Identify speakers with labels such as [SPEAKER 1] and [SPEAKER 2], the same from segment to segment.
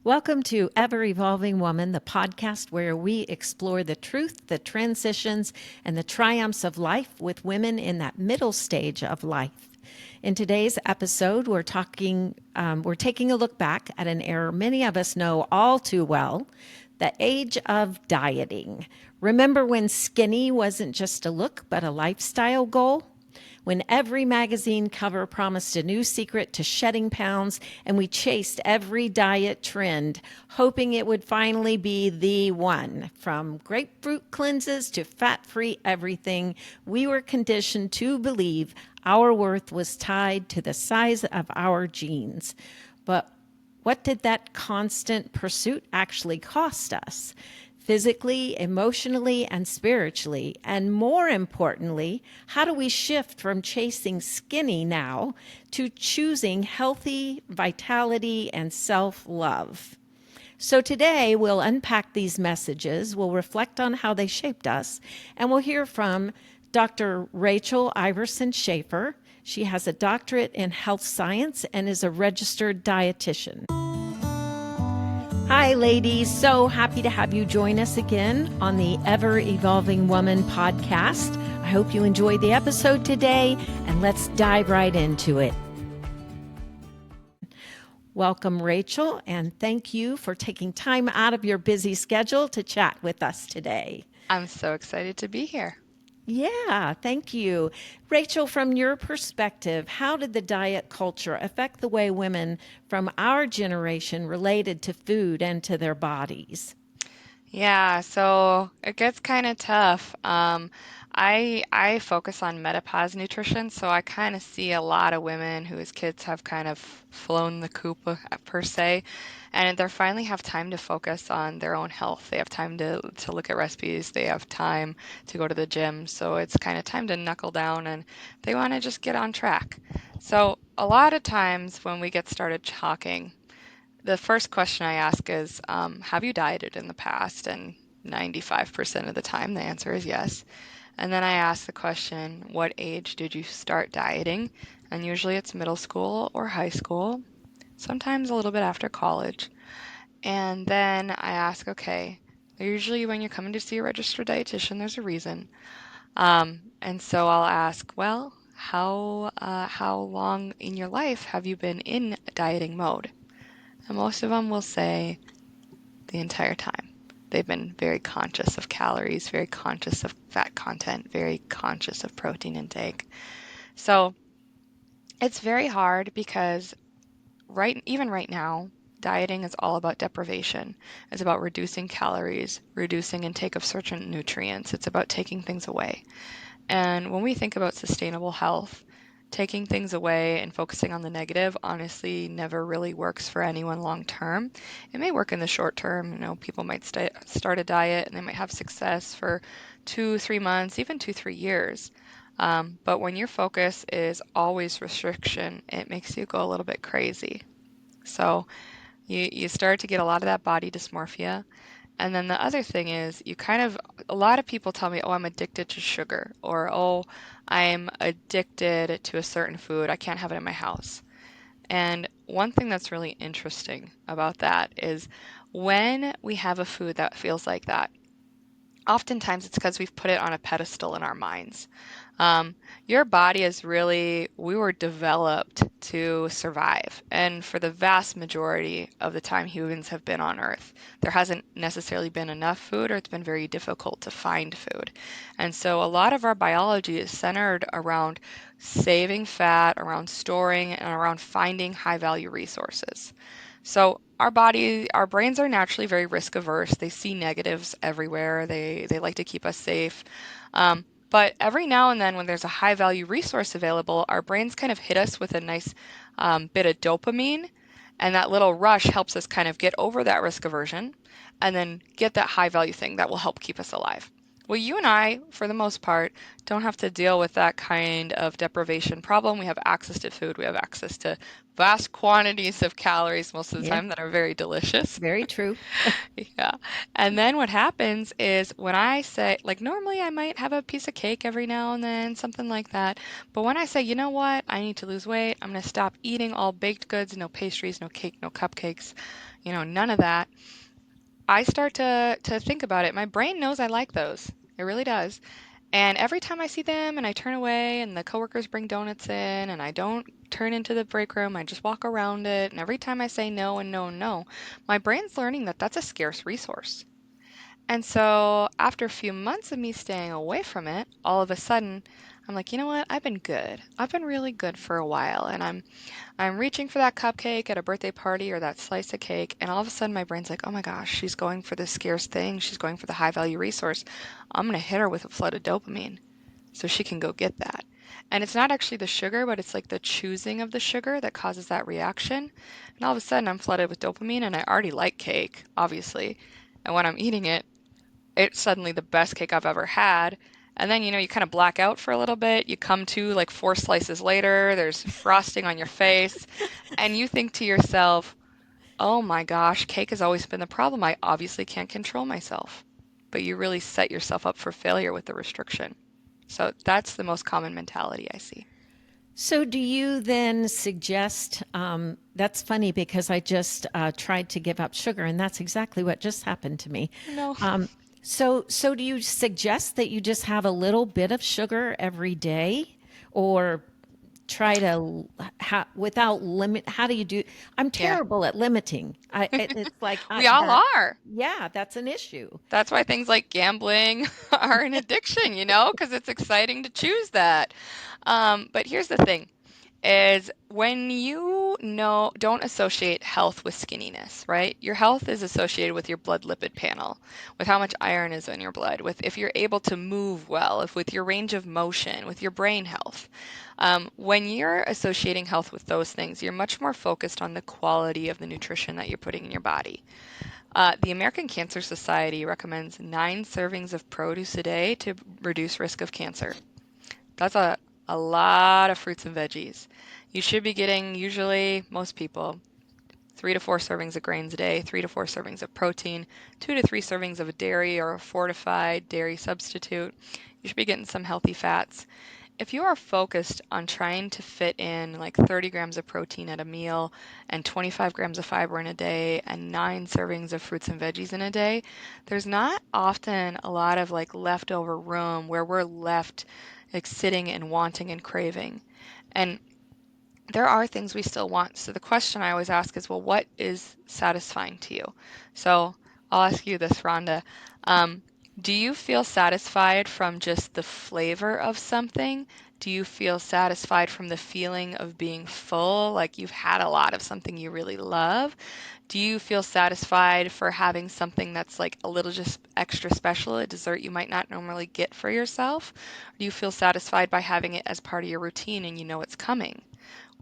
[SPEAKER 1] Welcome to Ever Evolving Woman, the podcast where we explore the truth, the transitions, and the triumphs of life with women in that middle stage of life. In today's episode, we're taking a look back at an era many of us know all too well, the age of dieting. Remember when skinny wasn't just a look, but a lifestyle goal? When every magazine cover promised a new secret to shedding pounds, and we chased every diet trend, hoping it would finally be the one. From grapefruit cleanses to fat free everything, we were conditioned to believe our worth was tied to the size of our jeans. But what did that constant pursuit actually cost us? Physically, emotionally, and spiritually? And more importantly, how do we shift from chasing skinny now to choosing healthy vitality and self love? So today we'll unpack these messages, we'll reflect on how they shaped us, and we'll hear from Dr. Rachel Iverson Schaefer. She has a doctorate in health science and is a registered dietitian. Hi, ladies. So happy to have you join us again on the Ever Evolving Woman podcast. I hope you enjoyed the episode today, and let's dive right into it. Welcome, Rachel, and thank you for taking time out of your busy schedule to chat with us today.
[SPEAKER 2] I'm so excited to be here.
[SPEAKER 1] Yeah, thank you. Rachel, from your perspective, how did the diet culture affect the way women from our generation related to food and to their bodies?
[SPEAKER 2] Yeah, so it gets kind of tough. I focus on menopause nutrition, so I kind of see a lot of women whose kids have kind of flown the coop per se, and they finally have time to focus on their own health. They have time to look at recipes. They have time to go to the gym. So it's kind of time to knuckle down, and they want to just get on track. So a lot of times when we get started talking, the first question I ask is, have you dieted in the past? And 95% of the time, the answer is yes. And then I ask the question, what age did you start dieting? And usually it's middle school or high school, sometimes a little bit after college. And then I ask, okay, usually when you're coming to see a registered dietitian, there's a reason. And so I'll ask, well, how long in your life have you been in dieting mode? And most of them will say the entire time. They've been very conscious of calories, very conscious of fat content, very conscious of protein intake. So it's very hard because even right now, dieting is all about deprivation. It's about reducing calories, reducing intake of certain nutrients. It's about taking things away. And when we think about sustainable health, taking things away and focusing on the negative honestly never really works for anyone long term. It may work in the short term. People might start a diet and they might have success for 2, 3 months, even 2, 3 years. But when your focus is always restriction, it makes you go a little bit crazy. So you start to get a lot of that body dysmorphia. And then the other thing is, a lot of people tell me, oh, I'm addicted to sugar, or oh, I'm addicted to a certain food. I can't have it in my house. And one thing that's really interesting about that is when we have a food that feels like that, oftentimes it's because we've put it on a pedestal in our minds. Um, your body is really, we were developed to survive. And for the vast majority of the time humans have been on Earth, there hasn't necessarily been enough food or it's been very difficult to find food. And so a lot of our biology is centered around saving fat, around storing, and around finding high value resources. So our brains are naturally very risk averse. They see negatives everywhere. They like to keep us safe. But every now and then, when there's a high value resource available, our brains kind of hit us with a nice bit of dopamine. And that little rush helps us kind of get over that risk aversion and then get that high value thing that will help keep us alive. Well, you and I, for the most part, don't have to deal with that kind of deprivation problem. We have access to food, we have access to vast quantities of calories most of the
[SPEAKER 1] Yeah,
[SPEAKER 2] time that are very delicious.
[SPEAKER 1] very true.
[SPEAKER 2] Yeah. And then what happens is when I say, like, normally I might have a piece of cake every now and then, something like that. But when I say, you know what, I need to lose weight, I'm going to stop eating all baked goods, no pastries, no cake, no cupcakes. none of that. I start to think about it. My brain knows I like those. It really does. And every time I see them and I turn away and the coworkers bring donuts in and I don't turn into the break room, I just walk around it. And every time I say no and no and no, my brain's learning that that's a scarce resource. And so after a few months of me staying away from it, all of a sudden, I'm like, you know what? I've been good. I've been really good for a while, and I'm reaching for that cupcake at a birthday party or that slice of cake, and all of a sudden my brain's like, oh my gosh, she's going for this scarce thing. She's going for the high value resource. I'm gonna hit her with a flood of dopamine so she can go get that. And it's not actually the sugar, but it's like the choosing of the sugar that causes that reaction. And all of a sudden I'm flooded with dopamine, and I already like cake, obviously. And when I'm eating it, it's suddenly the best cake I've ever had. And then, you kind of black out for a little bit. You come to like 4 slices later, there's frosting on your face, and you think to yourself, oh my gosh, cake has always been the problem. I obviously can't control myself. But you really set yourself up for failure with the restriction. So that's the most common mentality I see.
[SPEAKER 1] So, do you then suggest? That's funny because I just tried to give up sugar, and that's exactly what just happened to me.
[SPEAKER 2] No.
[SPEAKER 1] Um, so do you suggest that you just have a little bit of sugar every day, or try to without limit? How do you do? I'm
[SPEAKER 2] Yeah.
[SPEAKER 1] terrible at limiting. It's like
[SPEAKER 2] We all
[SPEAKER 1] that.
[SPEAKER 2] are.
[SPEAKER 1] Yeah, that's an issue.
[SPEAKER 2] That's why things like gambling are an addiction, because it's exciting to choose that. But here's the thing is when you know don't associate health with skinniness, right? Your health is associated with your blood lipid panel, with how much iron is in your blood, with if you're able to move well, if with your range of motion, with your brain health. When you're associating health with those things, you're much more focused on the quality of the nutrition that you're putting in your body. The American Cancer Society recommends 9 servings of produce a day to reduce risk of cancer. That's a lot of fruits and veggies. You should be getting, usually, most people, 3 to 4 servings of grains a day, 3 to 4 servings of protein, 2 to 3 servings of a dairy or a fortified dairy substitute. You should be getting some healthy fats. If you are focused on trying to fit in like 30 grams of protein at a meal and 25 grams of fiber in a day and 9 servings of fruits and veggies in a day, there's not often a lot of like leftover room where we're left like sitting and wanting and craving. And there are things we still want. So the question I always ask is, well, what is satisfying to you? So I'll ask you this, Rhonda. Um, do you feel satisfied from just the flavor of something? Do you feel satisfied from the feeling of being full, like you've had a lot of something you really love? Do you feel satisfied for having something that's like a little just extra special, a dessert you might not normally get for yourself? Or do you feel satisfied by having it as part of your routine and you know it's coming?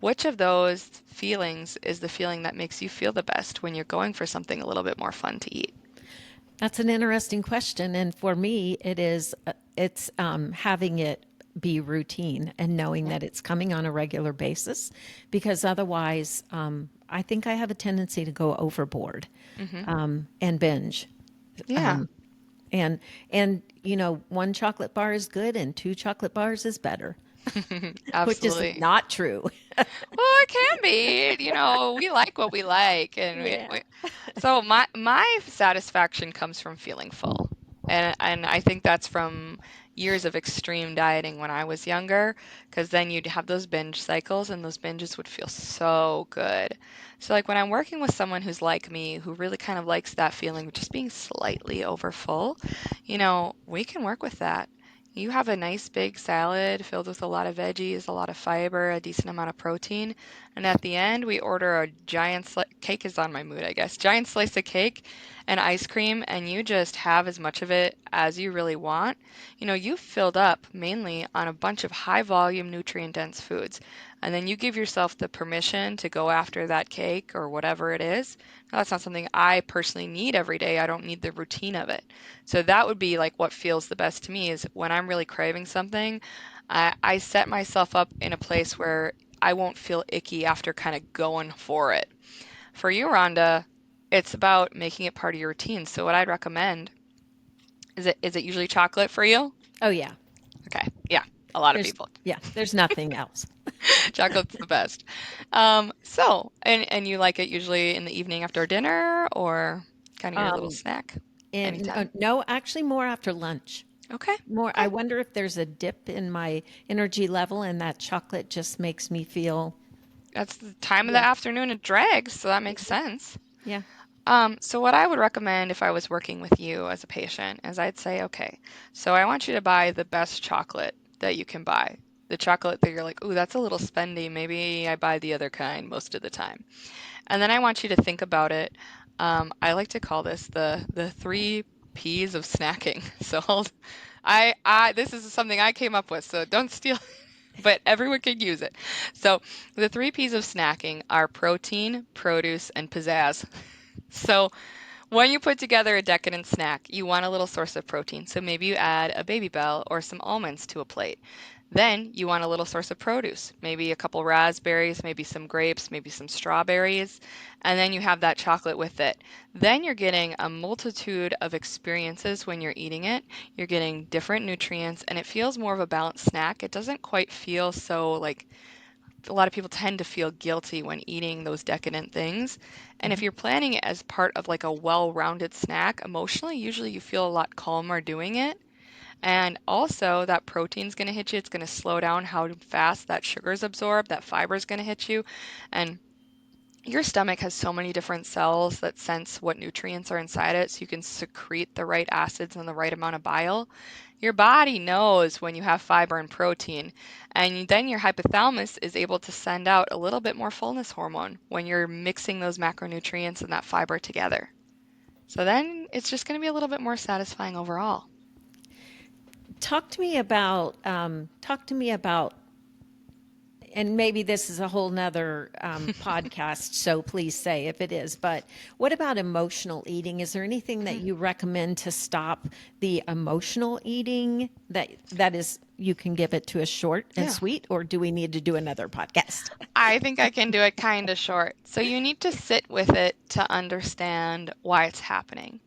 [SPEAKER 2] Which of those feelings is the feeling that makes you feel the best when you're going for something a little bit more fun to eat?
[SPEAKER 1] That's an interesting question, and for me, it's having it be routine and knowing
[SPEAKER 2] Yeah.
[SPEAKER 1] that it's coming on a regular basis, because otherwise, I think I have a tendency to go overboard
[SPEAKER 2] Hmm.
[SPEAKER 1] and binge.
[SPEAKER 2] Yeah,
[SPEAKER 1] Um, and one chocolate bar is good, and two chocolate bars is better, which is
[SPEAKER 2] absolutely.
[SPEAKER 1] not true.
[SPEAKER 2] Well, it can be. We like what we like, and
[SPEAKER 1] Yeah.
[SPEAKER 2] so my satisfaction comes from feeling full. And I think that's from years of extreme dieting when I was younger, because then you'd have those binge cycles and those binges would feel so good. So like when I'm working with someone who's like me, who really kind of likes that feeling of just being slightly over full, we can work with that. You have a nice big salad filled with a lot of veggies, a lot of fiber, a decent amount of protein, and at the end we order a cake is on my mood, I guess. Giant slice of cake and ice cream, and you just have as much of it as you really want. You've filled up mainly on a bunch of high volume, nutrient dense foods. And then you give yourself the permission to go after that cake or whatever it is. Now, that's not something I personally need every day. I don't need the routine of it. So that would be like what feels the best to me is when I'm really craving something, I set myself up in a place where I won't feel icky after kind of going for it. For you, Rhonda, it's about making it part of your routine. So what I'd recommend is it usually chocolate for you?
[SPEAKER 1] Oh yeah.
[SPEAKER 2] Okay, yeah. A lot of
[SPEAKER 1] There's,
[SPEAKER 2] people.
[SPEAKER 1] yeah, there's nothing else.
[SPEAKER 2] Chocolate's the best. And you like it usually in the evening after dinner or kind of your little
[SPEAKER 1] Um,
[SPEAKER 2] snack
[SPEAKER 1] and
[SPEAKER 2] anytime?
[SPEAKER 1] no, actually more after lunch.
[SPEAKER 2] Okay.
[SPEAKER 1] More, I
[SPEAKER 2] Okay.
[SPEAKER 1] wonder if there's a dip in my energy level and that chocolate just makes me feel,
[SPEAKER 2] That's the time of the
[SPEAKER 1] yeah,
[SPEAKER 2] afternoon it drags, so that makes sense.
[SPEAKER 1] yeah.
[SPEAKER 2] So what I would recommend if I was working with you as a patient is I'd say, okay, so I want you to buy the best chocolate that you can buy. The chocolate that you're like, ooh, that's a little spendy. Maybe I buy the other kind most of the time. And then I want you to think about it. I like to call this the three P's of snacking. So this is something I came up with, so don't steal, but everyone can use it. So the three P's of snacking are protein, produce, and pizzazz. So when you put together a decadent snack, you want a little source of protein. So maybe you add a baby bell or some almonds to a plate. Then you want a little source of produce, maybe a couple raspberries, maybe some grapes, maybe some strawberries, and then you have that chocolate with it. Then you're getting a multitude of experiences when you're eating it. You're getting different nutrients, and it feels more of a balanced snack. It doesn't quite feel so like a lot of people tend to feel guilty when eating those decadent things. And if
[SPEAKER 1] Mhm.
[SPEAKER 2] you're planning it as part of like a well-rounded snack, emotionally, usually you feel a lot calmer doing it. And also, that protein's going to hit you. It's going to slow down how fast that sugar's absorbed, that fiber's going to hit you. And your stomach has so many different cells that sense what nutrients are inside it so you can secrete the right acids and the right amount of bile. Your body knows when you have fiber and protein, and then your hypothalamus is able to send out a little bit more fullness hormone when you're mixing those macronutrients and that fiber together. So then it's just going to be a little bit more satisfying overall.
[SPEAKER 1] Talk to me about, and maybe this is a whole nother podcast, so please say if it is, but what about emotional eating? Is there anything that
[SPEAKER 2] Mhm.
[SPEAKER 1] you recommend to stop the emotional eating that is, you can give it to us short and
[SPEAKER 2] Yeah.
[SPEAKER 1] sweet, or do we need to do another podcast?
[SPEAKER 2] I think I can do it kind of short. So you need to sit with it to understand why it's happening.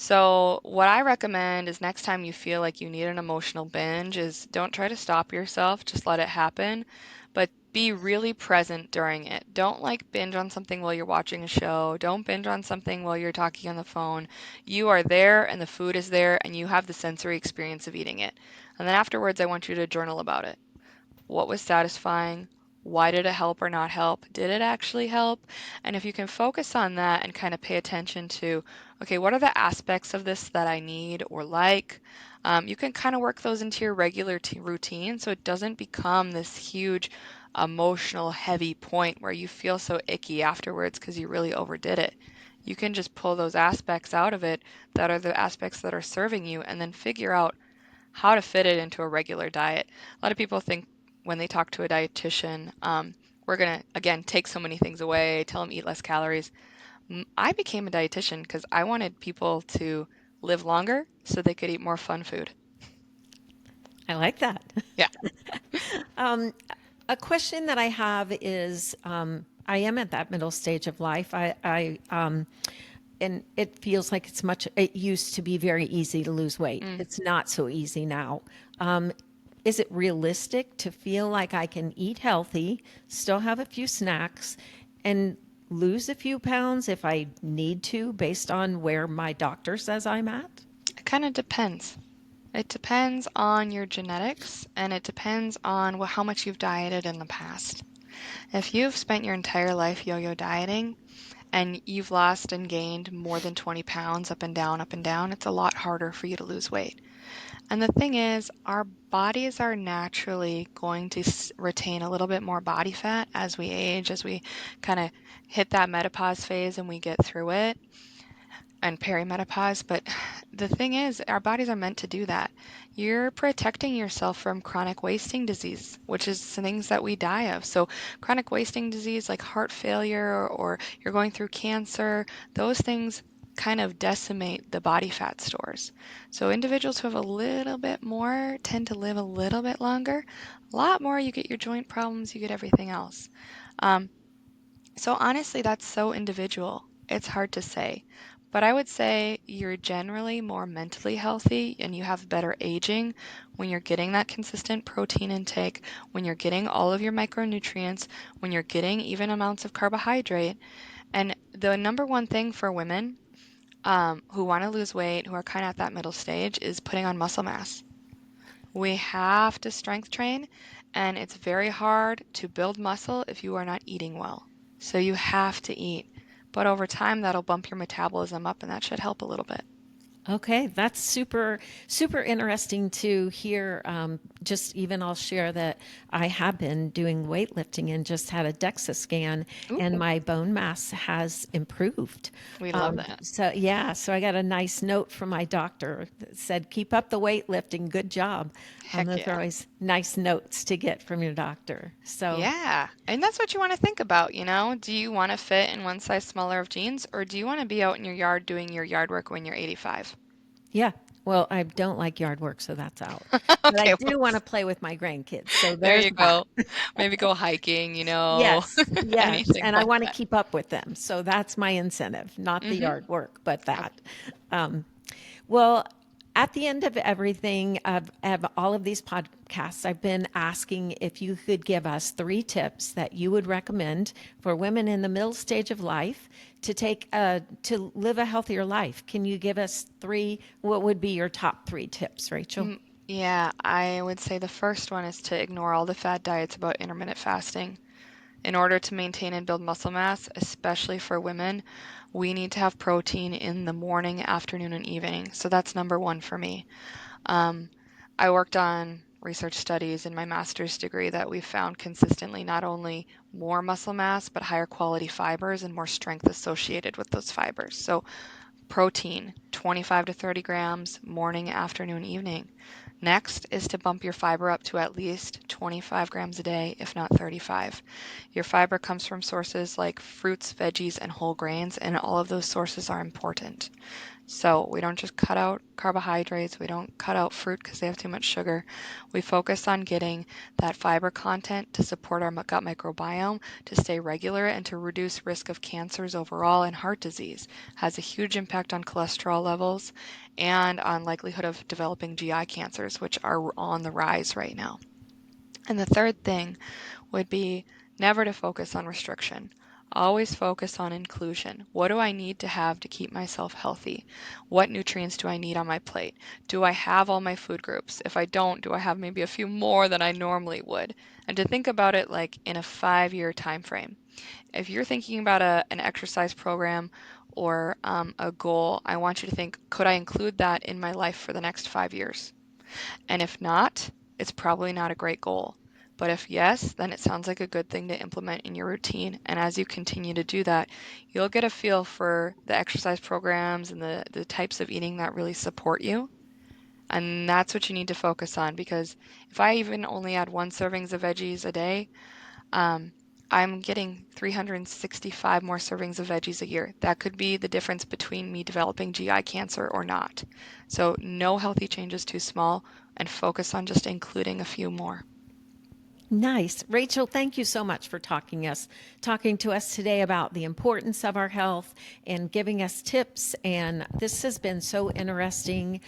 [SPEAKER 2] So, what I recommend is next time you feel like you need an emotional binge is don't try to stop yourself, just let it happen, but be really present during it. Don't like binge on something while you're watching a show. Don't binge on something while you're talking on the phone. You are there and the food is there and you have the sensory experience of eating it. And then afterwards, I want you to journal about it. What was satisfying? Why did it help or not help? Did it actually help? And if you can focus on that and kind of pay attention to, okay, what are the aspects of this that I need or like? You can kind of work those into your regular routine so it doesn't become this huge emotional heavy point where you feel so icky afterwards because you really overdid it. You can just pull those aspects out of it that are the aspects that are serving you and then figure out how to fit it into a regular diet. A lot of people think when they talk to a dietitian, we're going to, again, take so many things away, tell them eat less calories. I became a dietitian because I wanted people to live longer so they could eat more fun food.
[SPEAKER 1] I like that.
[SPEAKER 2] Yeah.
[SPEAKER 1] Um, a question that I have is, I am at that middle stage of life. And it feels like it used to be very easy to lose weight.
[SPEAKER 2] Mm.
[SPEAKER 1] It's not so easy now. Um, is it realistic to feel like I can eat healthy, still have a few snacks, and lose a few pounds if I need to based on where my doctor says I'm at?
[SPEAKER 2] It kind of depends. It depends on your genetics and it depends on how much you've dieted in the past. If you've spent your entire life yo-yo dieting, and you've lost and gained more than 20 pounds up and down, it's a lot harder for you to lose weight. And the thing is, our bodies are naturally going to retain a little bit more body fat as we age, as we kind of hit that menopause phase and we get through it and perimenopause. But the thing is, our bodies are meant to do that. You're protecting yourself from chronic wasting disease, which is the things that we die of. So, chronic wasting disease like heart failure or you're going through cancer, those things kind of decimate the body fat stores. So, individuals who have a little bit more tend to live a little bit longer. A lot more, you get your joint problems, you get everything else. Um, so honestly, that's so individual. It's hard to say. But I would say you're generally more mentally healthy and you have better aging when you're getting that consistent protein intake, when you're getting all of your micronutrients, when you're getting even amounts of carbohydrate. And the number one thing for women who want to lose weight, who are kind of at that middle stage, is putting on muscle mass. We have to strength train, and it's very hard to build muscle if you are not eating well. So you have to eat. But over time, that'll bump your metabolism up, and that should help a little bit.
[SPEAKER 1] Okay, that's super interesting to hear. Just even I'll share that I have been doing weightlifting and just had a DEXA scan, and
[SPEAKER 2] Ooh,
[SPEAKER 1] my bone mass has improved.
[SPEAKER 2] we love that.
[SPEAKER 1] So yeah, so I got a nice note from my doctor that said, "Keep up the weightlifting, good job."
[SPEAKER 2] Heck
[SPEAKER 1] Those are
[SPEAKER 2] yeah.
[SPEAKER 1] always nice notes to get from your doctor. So
[SPEAKER 2] Yeah. And that's what you want to think about, you know? Do you want to fit in one size smaller of jeans, or do you want to be out in your yard doing your yard work when you're 85?
[SPEAKER 1] yeah, well, I don't like yard work, so that's out. But I
[SPEAKER 2] Okay, well,
[SPEAKER 1] do want to play with my grandkids, so
[SPEAKER 2] there
[SPEAKER 1] there's
[SPEAKER 2] you
[SPEAKER 1] that.
[SPEAKER 2] go. Maybe go hiking,
[SPEAKER 1] Yes, yes,
[SPEAKER 2] anything
[SPEAKER 1] and I
[SPEAKER 2] like
[SPEAKER 1] want to
[SPEAKER 2] that.
[SPEAKER 1] keep up with them. So that's my incentive, not the
[SPEAKER 2] Mm-hmm.
[SPEAKER 1] yard work, but that. Um, well, at the end of everything, of all of these podcasts, I've been asking if you could give us 3 tips that you would recommend for women in the middle stage of life to to live a healthier life. Can you give us 3? What would be your top 3 tips, Rachel?
[SPEAKER 2] Yeah, I would say the first one is to ignore all the fad diets about intermittent fasting. In order to maintain and build muscle mass, especially for women, we need to have protein in the morning, afternoon, and evening. So that's number one for me. Um, I worked on research studies in my master's degree that we found consistently not only more muscle mass, but higher quality fibers and more strength associated with those fibers. So protein, 25 to 30 grams, morning, afternoon, evening. Next is to bump your fiber up to at least 25 grams a day, if not 35. Your fiber comes from sources like fruits, veggies, and whole grains, and all of those sources are important. So we don't just cut out carbohydrates, we don't cut out fruit because they have too much sugar. We focus on getting that fiber content to support our gut microbiome, to stay regular, and to reduce risk of cancers overall and heart disease. Has a huge impact on cholesterol levels and on likelihood of developing GI cancers, which are on the rise right now. And the third thing would be never to focus on restriction. Always focus on inclusion. What do I need to have to keep myself healthy? What nutrients do I need on my plate? Do I have all my food groups? If I don't, do I have maybe a few more than I normally would? And to think about it like in a 5-year time frame. If you're thinking about an exercise program or a goal, I want you to think, could I include that in my life for the next 5 years? And if not, it's probably not a great goal. But if yes, then it sounds like a good thing to implement in your routine. And as you continue to do that, you'll get a feel for the exercise programs and the types of eating that really support you. And that's what you need to focus on because if I even only add 1 servings of veggies a day, um, I'm getting 365 more servings of veggies a year. That could be the difference between me developing GI cancer or not. So no healthy change is too small and focus on just including a few more.
[SPEAKER 1] Nice. Rachel, thank you so much for talking to us today about the importance of our health and giving us tips. And this has been so interesting.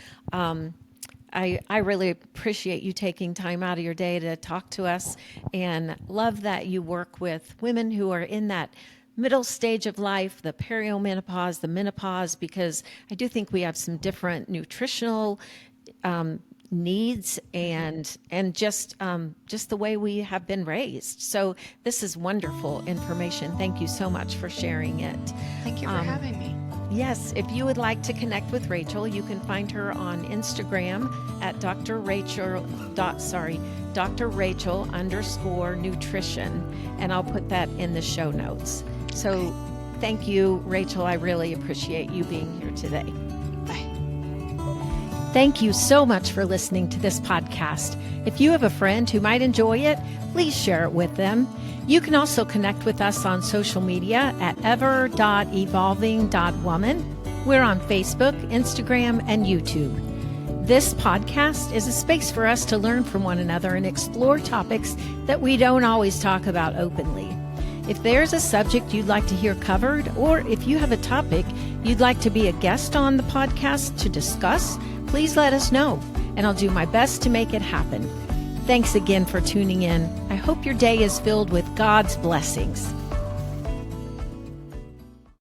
[SPEAKER 1] I really appreciate you taking time out of your day to talk to us and love that you work with women who are in that middle stage of life, the perimenopause, the menopause, because I do think we have some different nutritional needs
[SPEAKER 2] Hmm.
[SPEAKER 1] and just the way we have been raised. So this is wonderful information. Thank you so much for sharing it.
[SPEAKER 2] Thank you for having me.
[SPEAKER 1] Yes, if you would like to connect with Rachel, you can find her on Instagram at Dr. Rachel underscore nutrition, and I'll put that in the show notes.
[SPEAKER 2] Okay,
[SPEAKER 1] So thank you, Rachel. I really appreciate you being here today.
[SPEAKER 2] bye.
[SPEAKER 1] Thank you so much for listening to this podcast. If you have a friend who might enjoy it, please share it with them. You can also connect with us on social media at ever.evolving.woman. We're on Facebook, Instagram, and YouTube. This podcast is a space for us to learn from one another and explore topics that we don't always talk about openly. If there's a subject you'd like to hear covered, or if you have a topic you'd like to be a guest on the podcast to discuss, please let us know, and I'll do my best to make it happen. Thanks again for tuning in. I hope your day is filled with God's blessings.